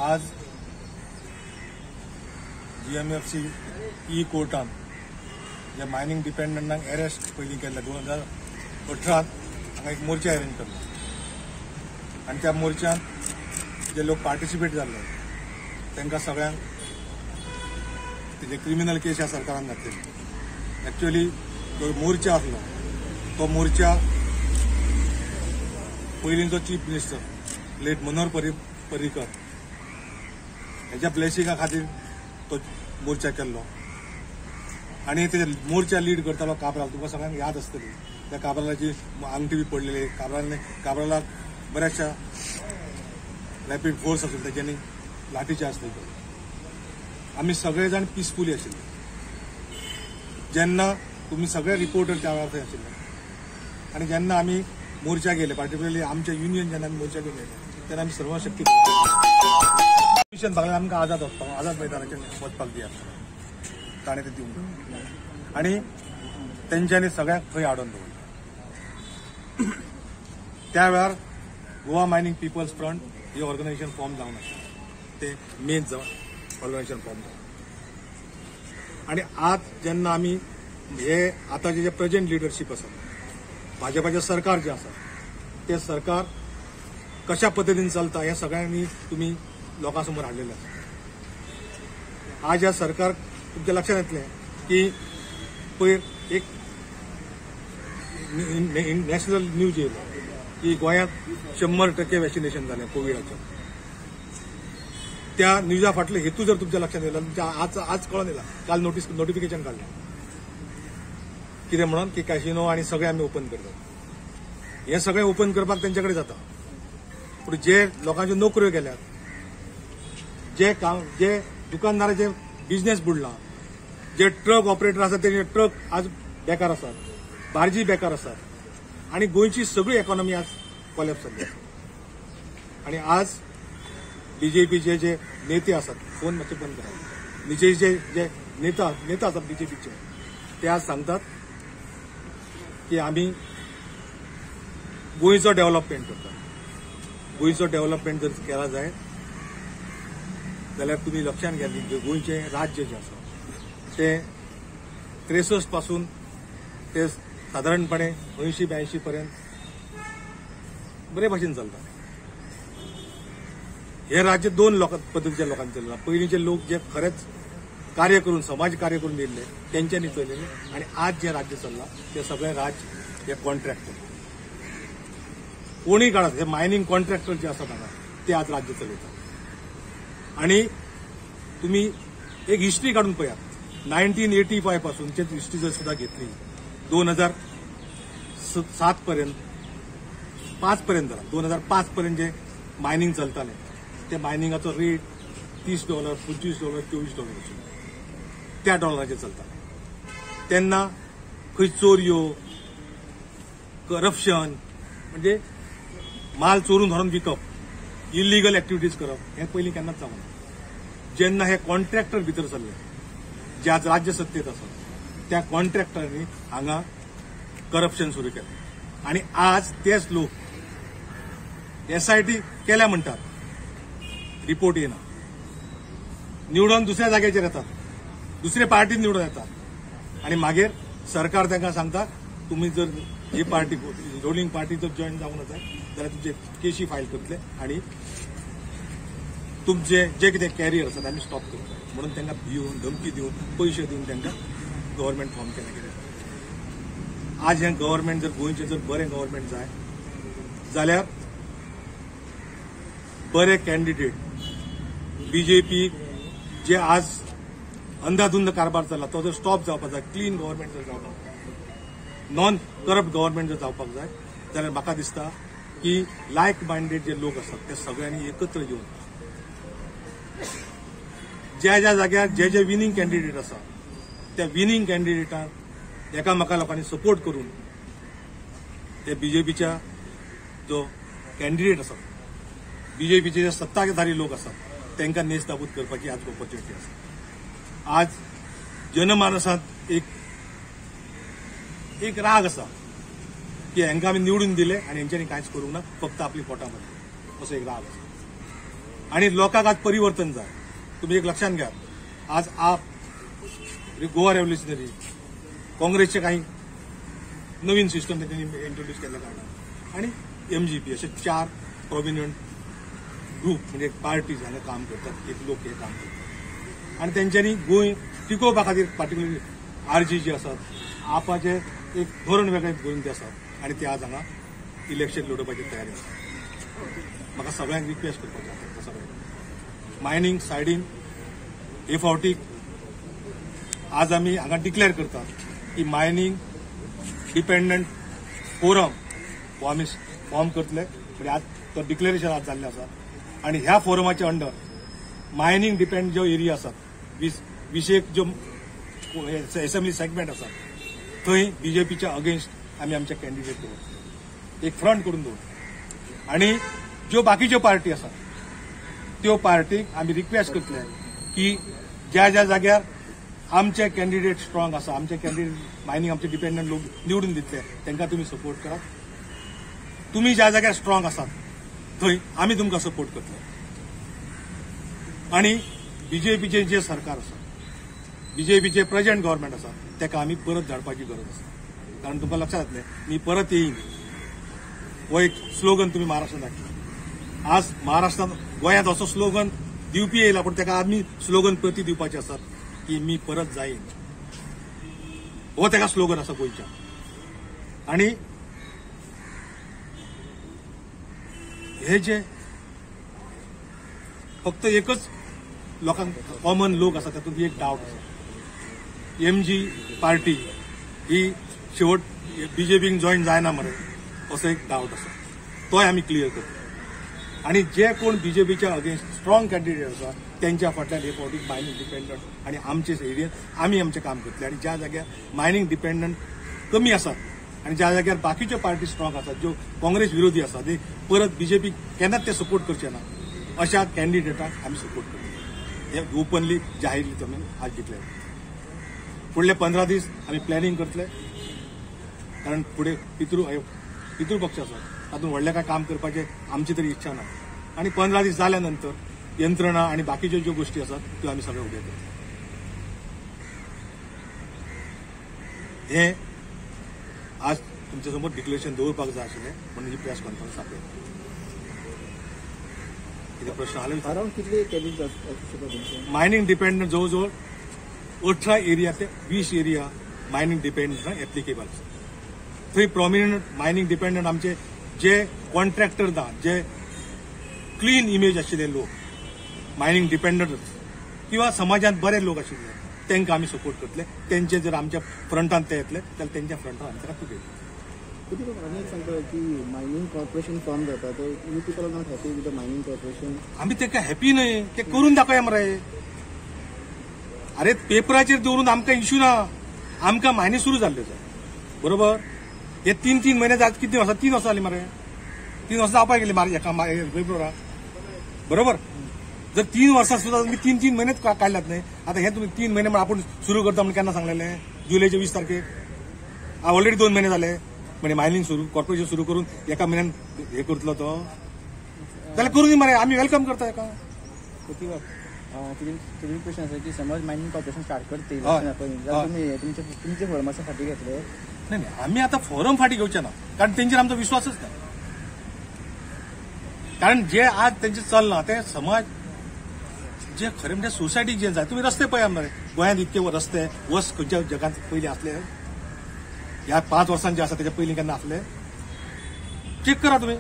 आज GMFC कोर्टान जे mining डिपेंडंटांक arrest पयलीं केल्ले 2018 हांगा एक मोर्चा अरेंज केल्लो आनी त्या मोर्चान जे लोक पार्टिसिपेट जाल्ले तांकां सगळ्यांक तेजे क्रिमिनल केस ह्या सरकारान घातलेली. एक्चुअली जो मोर्चा आसलो तो मोर्चा पयलींचो chief minister late Manohar Parrikar हेच्या ब्लेसिंगा खातीर तो मोर्चा केल्लो आनी ते मोर्चा लीड करतालो काब्राल. तुमकां सगळ्यांक याद आसतली त्या काब्रालाची आंगठी बी पडलेली. काब्रालाक बऱ्याचशा रॅपीड फोर्स आशिल्ले तेच्यांनी लाठीचार्ज केलो. आमी सगळे जाण पिसफुली आशिल्ले. जेन्ना तुमी सगळे रिपोर्टर त्या वेळार थंय आशिल्ले आनी जेन्ना आमी मोर्चा गेले, पार्टिक्युलरली आमचे युनियन जेन्ना आमी मोर्चा गेले तेन्ना आमी सर्वशक्ती मिशन भागले आमकां आझाद मैदानाचेर वचपाक दियात ताणें तें दिवंक आनी तेंच्यांनी सगळ्यांक थंय हाडून दवरलें. त्या वेळार गोवा मायनिंग पिपल्स फ्रंट ही ऑर्गनायझेशन फॉर्म जावन आसा. ते मेन ऑर्गनायझेशन फॉर्म जावन आनी आज जेन्ना आमी हे आतांचे जे प्रेजेंट लिडरशीप आसा, भाजपाचें सरकार जें आसा तें सरकार कशा पद्दतीन चलता हें सगळ्यांनी तुमी लोकां समोर हाडलेलें आसा. आज ह्या सरकार तुमच्या लक्षात येतलें की पयर एक नॅशनल न्यूज येयलो की गोंयांत 100% वॅक्सिनेशन जालें कोविडाचें. त्या न्यूजा फाटलो हेतू जर तुमच्या लक्षात येयलो, तुमच्या आज कळून येयला, काल नोटिफिकेशन काडलें कितें म्हणून की कॅसिनो आनी सगळे आमी ओपन करतात. हे सगळें ओपन करपाक तेंचे कडेन जाता, पूण जे लोकांच्यो नोकऱ्यो गेल्यात, जे दुकानदाराचे बिझनेस बुडला, जे ट्रक ऑपरेटर आसात तेजे ट्रक आज बेकार आसात, बार्जी बेकार आसात आनी गोंयची सगळी इकॉनॉमी आज कॉलॅप्स जाल्ली आसा. आनी आज बीजेपीचे जे नेते आसात, फोन मातशे बंद करा, बीजेपीचे जे नेता आसात बीजेपीचे, ते आज सांगतात की आमी गोंयचो डेव्हलपमेंट करतात. गोंयचो डेव्हलपमेंट जर केला जाय जाल्यार तुमी लक्षांत घ्या की गोंयचें राज्य जें आसा तें 63 पासून ते सादारणपणे 80-82 पर्यंत बरे भाशेन चलता. हे राज्य दोन पद्धतीच्या लोकांनी चलला. पयलींचे लोक जे खरेंच कार्य करून समाज कार्य करून येयल्ले तेंच्यांनी चलयले आनी आज जे राज्य चल्लां ते सगळे राज्य हे कॉन्ट्रॅक्टर, कोणीय काळात हे मायनिंग कॉन्ट्रॅक्टर जे आसात हांगा ते आज राज्य चलयतात. आनी तुमी एक हिस्ट्री काडून पळयात, 1985 पासूनची हिस्ट्री जर सुद्दां घेतली 2007 पर्यंत 5 पर्यंत जालां, 2005 पर्यंत जे मायनिंग चलतालें ते मायनिंगाचो रेट $30, $25, $24 आशिल्लो. त्या डॉलराचेर चलतालें. तेन्ना खंय चोरयो, करप्शन म्हणजे माल चोरून व्हरून विकप, इलिगल एक्टिविटीज करप हें पयलीं केन्नाच जावना. जेन्ना हे कॉन्ट्रॅक्टर भितर सरले, जे आज राज्य सत्तेत आसा त्या कॉन्ट्रॅक्टरांनी हांगा करप्शन सुरू केलें आनी आज तेच लोक SIT केल्या म्हणटात, रिपोर्ट येना, निवडून दुसऱ्या जाग्याचेर येतात, दुसरे पार्टीन निवडून येतात आनी मागीर सरकार तांकां सांगता तुमी जर ही पार्टी रोलिंग पार्टी जर जॉईन जावंक जाय जाल्यार तुमचे केशी फायल करतले आनी तुमचे जे कितें कॅरियर आसा आमी स्टॉप करतले म्हणून तांकां भिवन धमकी दिवन पयशे दिवन तांकां गव्हर्मेंट फॉर्म केलें. आज हें गव्हर्मेंट जर गोंयचें जर बरें गव्हर्मेंट जाय जाल्यार बरे कॅन्डिडेट बीजेपी जे आज अंधाधुंद कारभार चल्ला तो जर स्टॉप जावपाक जाय, क्लीन गव्हर्मेंट जर जावपाक जाय, नॉन करप्ट गव्हर्मेंट जर जावपाक जाय जाल्यार म्हाका दिसता की लायक मायंडेड जे लोक आसात ते सगळ्यांनी एकत्र येवन ज्या जाग्यार जे विनिंग कॅन्डिडेट आसा त्या विनिंग कॅन्डिडेटाक एकामेका लोकांनी सपोर्ट करून ते बीजेपीच्या जो कॅन्डिडेट आसा, बीजेपीचे जे सत्ताधारी लोक आसात तांकां नेस्ताबूत करपाची आज ऑपॉर्च्युनिटी आसा. आज जनमानसांत एक राग आसा की हांकां आमी निवडून दिले आनी हेंच्यांनी कांयच करूंक ना, फक्त आपली पोटां भरली असो एक राग आसा. आणि लोकांक आज परिवर्तन जाय. तुम्ही एक लक्षात घ्या, आज आप गोवा रेव्होल्युशनरी काँग्रेसचे काही नवीन सिस्टम त्यांनी इंट्रोड्यूस केल्या कारणान आणि MGP असे 4 प्रॉमिनंट ग्रुप म्हणजे पार्टीज हांगा काम करतात, एक लोक हे काम करतात आणि तेंच्यांनी गोंय टिकोवपा खातीर पार्टिक्युलरली RG जे आसात आपाचे एक धोरण वेगळें घेवन ते आसात आणि ते आज हांगा इलेक्शन लडोवपाची तयारी आसा. म्हाका सगळ्यांक रिक्वेस्ट करपाचें आसा सगळ्यांक मायनींग सायडीन हे फावटी आज आमी हांगा डिक्लेअर करतात की मायनींग डिपेंडंट फोरम हो आमी फॉर्म करतले. म्हणजे आज तो डिक्लेरेशन आज जाल्लें आसा आणि ह्या फोरमाच्या अंडर मायनींग डिपेंड जो एरिया आसात 20 जो असेंब्ली सेगमेंट आसा थंय BJPच्या अगेन्स्ट आमी आमचे कॅन्डिडेट दवरतले, एक फ्रंट करून दवरतले आणि ज्यो बाकीच्यो पार्टी आसात त्यो पार्टीक आमी रिक्वेस्ट करतले की ज्या ज्या जाग्यार आमचे कॅन्डिडेट स्ट्रॉंग आसा, आमचे कॅन्डिडेट मायनींग आमचे डिपेंडंट लोक निवडून दितले तांकां तुमी सपोर्ट करात. तुम्ही ज्या जाग्यार स्ट्रॉंग आसात थंय आमी तुमकां सपोर्ट करतले आणि BJPचे जे सरकार आसा, BJPचे प्रेझेंट गव्हर्नमेंट आसा ताका आमी परत धाडपाची गरज आसा. कारण तुमकां लक्षात येतलें मी परत येईन हो एक स्लोगन तुम्ही महाराष्ट्रात धाडटले. आज महाराष्ट्रात गोंयांत असो स्लोगन दिवपी येयला पण ताका आमी स्लोगन प्रती दिवपाचे आसात की मी परत जाईन, हो ताका स्लोगन आसा गोंयच्या. आणि हे जे फक्त एकच लोकांक कॉमन लोक आसा तातूंत एक डावट आसा, MG पार्टी ही शेवट BJPक जॉईन जायना मरे असो एक डावट आसा, तोय आमी क्लियर करतो. आणि जे कोण BJPच्या अगेन्स्ट स्ट्रॉंग कॅन्डिडेट आसा त्यांच्या फाटल्यान हे फावटी मायनींग डिपेंडंट आणि आमचे एरियेत आमी आमचें काम करतले. आणि ज्या जाग्यार मायनींग डिपेंडंट कमी आसात आणि ज्या जाग्यार बाकीच्यो पार्टी स्ट्रॉंग आसात ज्यो काँग्रेस विरोधी आसा ते परत BJP केन्नाच ते सपोर्ट करचे ना अशा कॅन्डिडेटाक आमी सपोर्ट करतले. हे ओपनली जाहीरली आमी आज डिक्लेअर. फुडले 15 दीस आमी प्लॅनिंग करतले कारण फुडें पितृ पक्ष आसा तातूंत व्हडलें काय काम करपाचें आमची तरी इच्छा ना. आणि 15 दीस जाल्या नंतर यंत्रणा आणि बाकीच्यो ज्यो गोष्टी आसात त्यो आमी सगळे उबे करतले. हे आज तुमचे समोर डिक्लेरेशन दवरपाक जाय आशिल्लें म्हणून ही प्रेस कॉन्फरन्स आपयली. कितें प्रश्न आले? अराउंड कितले कॅबिनेट मायनींग डिपेंडंट जवळ 18 एरिया ते 20 एरिया मायनींग डिपेंडंट एप्लिकेबल आसा. थंय प्रॉमिनंट मायनींग डिपेंडंट आमचे जे कॉन्ट्रॅक्टर ना, जे क्लीन इमेज आशिल्ले लोक मायनींग डिपेंडंटच किंवा समाजांत बरे लोक आशिल्ले तांकां आमी सपोर्ट करतले. तेंचे जर आमच्या फ्रंटान ते येतले जाल्यार तेंच्या फ्रंटान आमी ताका तुगेले. किती लोक आनी एक सांगता की मायनींग कॉर्पोरेशन फॉर्म जाता तर you people are not happy with the mining corporation. आमी ताका हॅपी न्हय, ते करून दाखोवया मरे. अरे पेपराचेर दवरून आमकां इश्यू ना, आमकां मायनी सुरू जाल्ल्यो जाय बरोबर. हे 3 महिने जात किती वर्सां 3 वर्सां जाली मरे, 3 वर्सां जावपाक गेली मारे एका फेब्रुवाराक बरोबर. जर 3 वर्सां सुद्दां तुम्ही 3 महिनेच काढल्यात नाही. आता हे तुम्ही 3 महिने आपण सुरू करता म्हणून केन्ना सांगलेले? जुलैच्या 20 तारखेक. ऑलरेडी 2 महिने झाले म्हणजे मायनिंग सुरू कॉर्पोरेशन सुरू करून एका महिन्यान हे करतलो तो जाल्यार करून दी मरे, आम्ही वेलकम करता एका. तुझी प्रश्न असा की समज मायनिंग कॉर्पोरेशन स्टार्ट करते तुम्ही तुमचे फॉर्माचा फाटी घेतले. नाही आम्ही आता फॉरम फाटी घेवचे ना कारण त्यांचेर आमचा विश्वासच नाही. कारण जे आज त्यांचे चलना ते समाज जे खरे म्हणजे सोसायटीक जे जाय तुम्ही रस्ते पळया मरे. गोंयांत इतके रस्ते वस खंयच्या जगांत पयलीं आसले ह्या 5 वर्सांचे आसा त्याच्या पयलीं केन्ना आसले? चेक करा तुम्ही.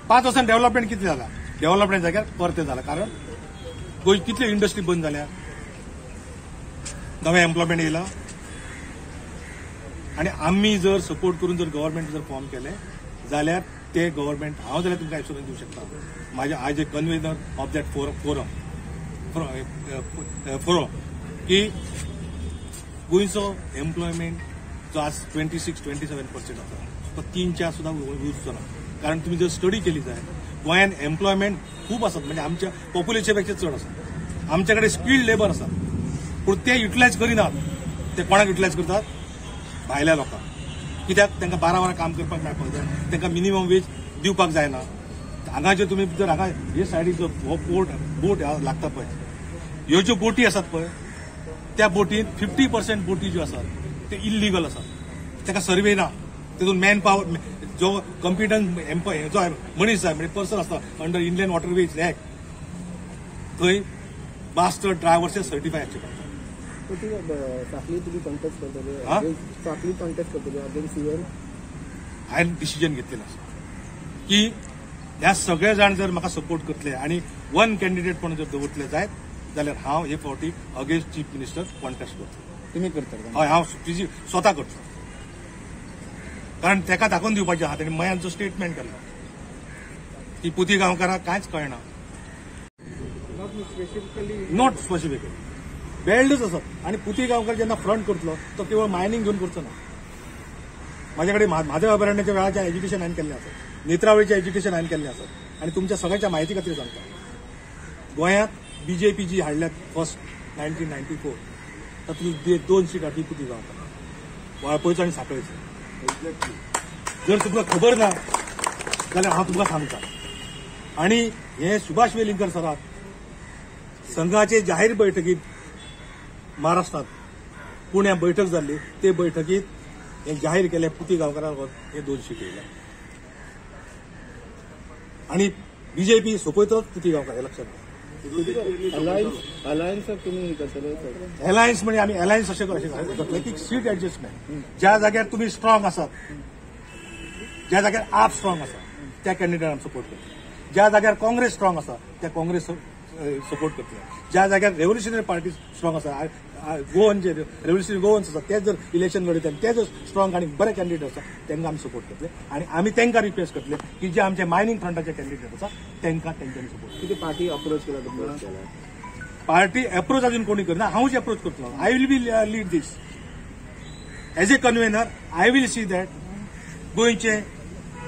5 वर्सांत डेव्हलपमेंट किती झाला? डेव्हलपमेंट जाग्यार परते झाला कारण गोंय कितले इंडस्ट्री बंद जाल्या, नवे एम्प्लॉयमेंट येयला. आणि आम्ही जर सपोर्ट करून जर गव्हर्नमेंट जर फॉर्म केले जाल्यार ते गव्हर्नमेंट हांव जाल्यार तुमकां एश्युरन्स दिवं शकता. माझे आज ए कन्व्हेनर ऑफ दॅट फोरम की गोंयचो एम्प्लॉयमेंट जो आज 26-27% आसा तो 3च्या सुद्दां उरचो ना. कारण तुम्ही जर स्टडी केली जाय गोंयांत एम्प्लॉयमेंट खूप आसात म्हणजे आमच्या पॉप्युलेशन पेक्षा चड आसा. आमच्याकडे स्किल्ड लेबर आसा पूण ते युटिलायज करिनात. ते कोणाक युटिलायज करतात? भायल्या लोकांक. कित्याक तांकां 12 वरां काम करपाक मेळपाक जाय, तांकां मिनिमम वेज दिवपाक जायना, हांगा जे तुम्ही जर हांगा हे सायडीक जो हो बोट लागता पळय, ह्यो ज्यो बोटी आसात पळय, त्या बोटींत 50% बोटी ज्यो आसात ते इल्लीगल आसात. ताका सर्वे ना, तितून मॅन पॉवर जो कॉम्पिटंट जो मनीस जाय म्हणजे पर्सन आसता अंडर इंडियन वॉटरवेज एक्ट, थंय मास्टर ड्रायव्हरचे सर्टिफाय आसचे पडटा. साखली तुम्ही कॉन्टेस्ट करतले, साखली कॉन्टेस्ट करतले अगेन्स्ट सीएम. हांवें डिसिजन घेतलेलें आसा की ह्या सगळे जाण जर म्हाका सपोर्ट करतले आनी वन कॅन्डिडेट पण जर दवरतले जायत जाल्यार हांव हे फावटी अगेन्स्ट चीफ मिनिस्टर कॉन्टेस्ट करतलो. तुम्ही करता? हय, हांव स्वता करतलो. कारण ताका दाखोवन दिवपाचें आहा. ताणें मयांचो स्टेटमेंट केल्लो की पुती गांवकारांक कांयच कळना. नॉट स्पेसिफिकली बेल्डच आसात. आनी पुती गांवकार जेन्ना फ्रंट करतलो तो केवळ मायनिंग घेवन करचो ना. माझ्या कडेन म्हादेव अभयारण्याच्या वेळाचें एज्युकेशन हांवें केल्लें आसा, नेत्रावळीचें एज्युकेशन हांवें केल्लें आसा. आनी तुमच्या सगळ्यांच्या म्हायती खातीर सांगता, गोंयांत बीजेपी जी हाडल्यात फर्स्ट 1994 तातूंतली 2 सीटां ती पुती गांवकार, वाळपयचो आनी सांकळेचो. जर तुमकां खबर ना जाल्यार हांव तुमकां सांगता. आनी हे सुभाष वेलिंगकर सराक संघाचे जाहीर बैठकीत महाराष्ट्रात पुण्या बैठक जाल्ली, ते बैठकीत हे जाहीर केले पुती गांवकारांक हे 2 सीट येयल्या. आनी बीजेपी सोपयतोच पुती गांवकार, हे लक्षात घ्या. अलायन्स तुम्ही करतले? अलायन्स म्हणजे आम्ही अलायन्स अशें करतले की सीट एडजस्टमेंट. ज्या जाग्यार तुम्ही स्ट्रॉंग आसात, ज्या जाग्यार आप स्ट्रॉंग आसा त्या कॅन्डिडेट आमी सपोर्ट करतले. ज्या जाग्यार काँग्रेस स्ट्रॉंग आसा त्या काँग्रेस सपोर्ट करतले. ज्या जाग्यार रेव्होल्युशनरी पार्टी स्ट्रॉंग आसा, गोवन जे रेव्होल्युशनरी गोवन्स आसा ते जर इलेक्शन लढयतात, ते जर स्ट्रॉंग आणि बरे कॅन्डिडेट आसा तांकां आमी सपोर्ट करतले. आणि आमी तांकां रिक्वेस्ट करतले की जे आमचे मायनिंग फ्रंटाचे कॅन्डिडेट आसा तांकां तेंच्यांनी सपोर्ट. किती पार्टी अप्रोच केला तुम्हाला? पार्टी अप्रोच अजून कोणी करना, हांवूच अप्रोच करतलो. I will be lead this as a convener. I will see that गोंयचे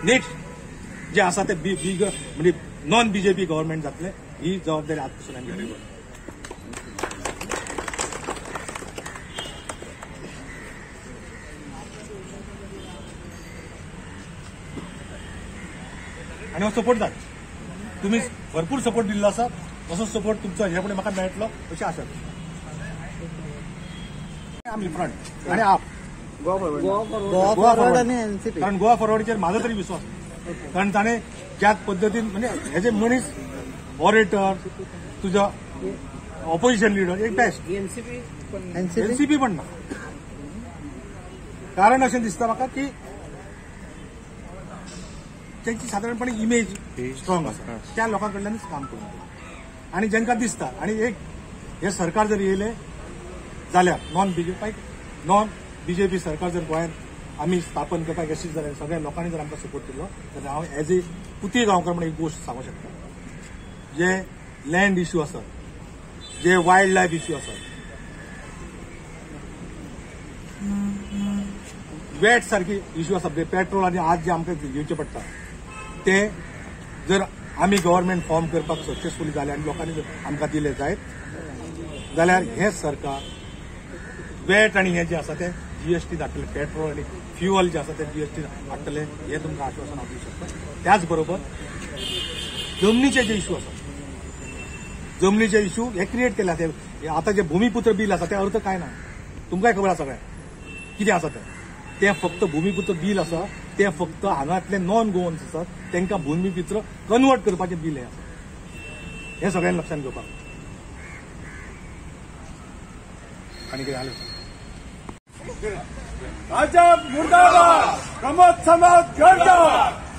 नेक्स्ट जे आसा ते बिग म्हणजे नॉन बीजेपी गव्हर्नमेंट जातले. ही जबाबदारी आजपासून आमी घेतली. आणि हो सपोर्ट जाय. तुम्ही भरपूर सपोर्ट दिल्लो आसा, असो सपोर्ट तुमचो ह्या फुडें म्हाका मेळटलो अशी आशा. आमी फ्रंट आणि आप गोवा फॉरवर्ड आणि एनसीपी. कारण गोवा फॉरवर्डचेर म्हाजो तरी विश्वास, कारण ताणें ज्या पद्दतीन म्हणजे हेज ए मनीस ऑरेटर, तुजो ऑपोजिशन लिडर एक बेस्ट. एनसीपी पण ना. कारण अशें दिसता म्हाका की त्यांची साधारणपणे इमेज स्ट्रॉंग आसा, त्या लोकां कडल्यानच काम करून. आणि जांकां दिसता आणि एक हे सरकार जर येयले जाल्यार नॉन बीजेपी सरकार जर गोंयांत आमी स्थापन करपाक यशस्वी जाल्यार सगळ्या लोकांनी जर आमकां सपोर्ट केलो जाल्यार हांव एज ए पुती गांवकार म्हणून एक गोश्ट सांगूं शकता. जे लँड इश्यू आसात, जे वायल्ड लायफ इश्यू आसात, वेट सारखी इश्यू आसा, पेट्रोल आनी आज जे आमकां घेवचें पडटा ते जर आमी गव्हर्नमेंट फॉर्म करपाक सक्सेसफुली जाले आनी लोकांनी जर आमकां दिले जायत जाल्यार हे सरकार वेट आनी हे जे आसा ते जीएसटी धाडटले. पेट्रोल आनी फ्युअल जे आसा ते जीएसटी हाडटले हे तुमकां आश्वासन हांव दिवं शकता. त्याच बरोबर जमनीचे जे इश्यू आसात, जमनीचे इश्यू हे क्रिएट केल्या. ते आता जे भूमिपुत्र बिल आसा ते अर्थ काय ना, तुमकांय खबर आसा सगळ्यांक कितें आसा ते फक्त भूमिपुत्र बिल आसा ते फक्त हांगातले नॉन गोवन्स आसात तांकां भूमिपुत्र कन्वर्ट करपाचें बिल हें आसा. हें सगळ्यांनी लक्षांत घेवपाक. आनी कितें जालें? भाजप मुर्दाबाद, प्रमोद समाज गडगड.